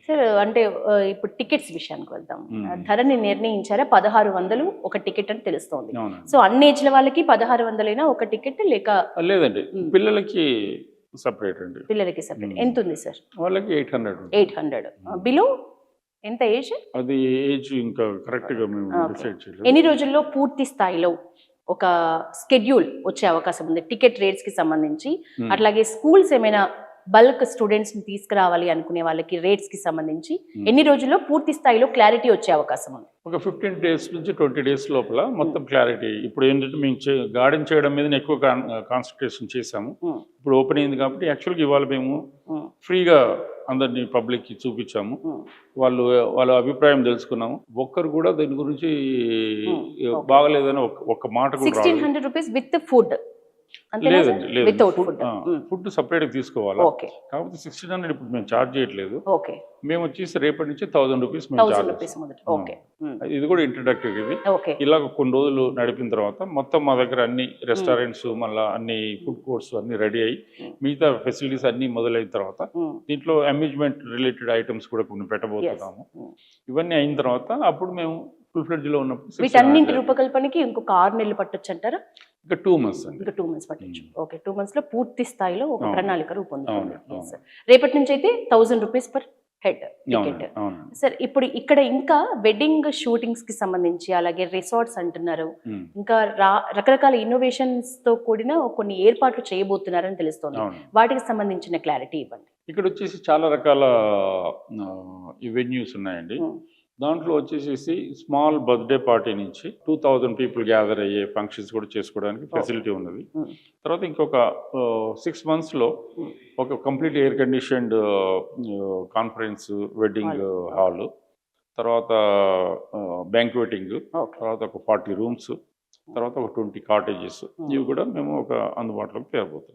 Sir అంటే ఇప్పుడు tickets విషయానికి వెళ్దాం. ధరని నిర్ణయించారా 1600 ఒక టికెట్ అని తెలుస్తోంది. సో అన్ని ఏజ్ల వాళ్ళకి 1600 ఒక టికెట్ లేక లేదండి, పిల్లలకి సెపరేట్ అండి. పిల్లలకి సెపరేట్ ఎంత ఉంది సార్? వాళ్ళకి 800. 800 బిలో ఎంత ఏజ్? అది ఏజ్ ఇంకా కరెక్ట్ గా మేము డిసైడ్ చేయలేదు. ఎన్ని రోజుల్లో పూర్తి స్థాయిలో ఒక స్కెడ్యూల్ వచ్చే అవకాశం ఉంది టికెట్ రేట్స్ కి సంబంధించి? అట్లాగే స్కూల్స్ ఏమైనా బల్క్ స్టూడెంట్స్ ని తీసుకురావాలి అనుకునే వాళ్ళకి రేట్స్ కి సంబంధించి ఎన్ని రోజుల్లో పూర్తి స్థాయిలో క్లారిటీ వచ్చే అవకాశం ఉంది? ఒక 15 days నుంచి 20 days లోపల మొత్తం క్లారిటీ. ఇప్పుడు ఏంటంటే మేము గార్డెన్ చేయడం మీద ఎక్కువ కాన్సన్ట్రేషన్ చేసాము. ఇప్పుడు ఓపెన్ అయింది కాబట్టి యాక్చువల్గా ఇవాళ మేము ఫ్రీగా అందరినీ పబ్లిక్ కి చూపించాము. వాళ్ళ అభిప్రాయం తెలుసుకున్నాము. ఒక్కరు కూడా దీని గురించి బాగలేదని ఒక్క మాట కూడా 1600 రూపీస్ విత్ ఫుడ్? లేదండి, లేదు, ఫుడ్ ఫుడ్ సపరేట్ తీసుకోవాలి. కాకపోతే 1600 ఇప్పుడు మేము ఛార్జ్ చేయట్లేదు. మేము వచ్చేసి రేపటి నుంచి 1000 రూపీస్ మేము ఛార్జ్. ఇది కూడా ఇంట్రడక్టరీ. ఇది ఇలాగ కొన్ని రోజులు నడిపిన తర్వాత మొత్తం మా దగ్గర అన్ని రెస్టారెంట్స్ మళ్ళీ అన్ని ఫుడ్ కోర్ట్స్ అన్ని రెడీ అయ్యి మిగతా ఫెసిలిటీస్ అన్ని మొదలైన తర్వాత దీంట్లో అమ్యూజ్మెంట్ రిలేటెడ్ ఐటమ్స్ కూడా కొన్ని పెట్టబోతున్నాము. ఇవన్నీ అయిన తర్వాత అప్పుడు మేము ఫుల్ ఫ్లెడ్జ్ లో ఉన్నప్పుడు వీటన్నింటి రూపకల్పనకి ఇంకొక 6 నెలలు పట్టొచ్చు అంటారా? ఇంకా 2 months అండి. ఇంకా 2 months పట్టొచ్చు. ఓకే, 2 months లో పూర్తి స్థాయిలో ఒక ప్రణాళిక రూపొందుతుంది. రేపటి నుంచి అయితే 1000 rupees per head ticket. Sir ఇప్పుడు ఇక్కడ ఇంకా వెడ్డింగ్ షూటింగ్స్ కి సంబంధించి అలాగే రిసార్ట్స్ అంటున్నారు, ఇంకా రకరకాల ఇన్నోవేషన్స్ తో కూడిన కొన్ని ఏర్పాట్లు చేయబోతున్నారని తెలుస్తోంది. వాటికి సంబంధించిన క్లారిటీ ఇవ్వండి. ఇక్కడ వచ్చేసి చాలా రకాల వెన్యూస్ ఉన్నాయండి. దాంట్లో వచ్చేసి స్మాల్ బర్త్డే పార్టీ నుంచి 2000 పీపుల్ గ్యాదర్ అయ్యే ఫంక్షన్స్ కూడా చేసుకోవడానికి ఫెసిలిటీ ఉన్నది. తర్వాత ఇంకొక 6 months లో ఒక complete air conditioned conference wedding hall, తర్వాత బ్యాంక్వెటింగ్, తర్వాత ఒక 40 rooms, తర్వాత ఒక 20 cottages, ఇవి కూడా మేము ఒక అందుబాటులోకి తేబోతున్నాం.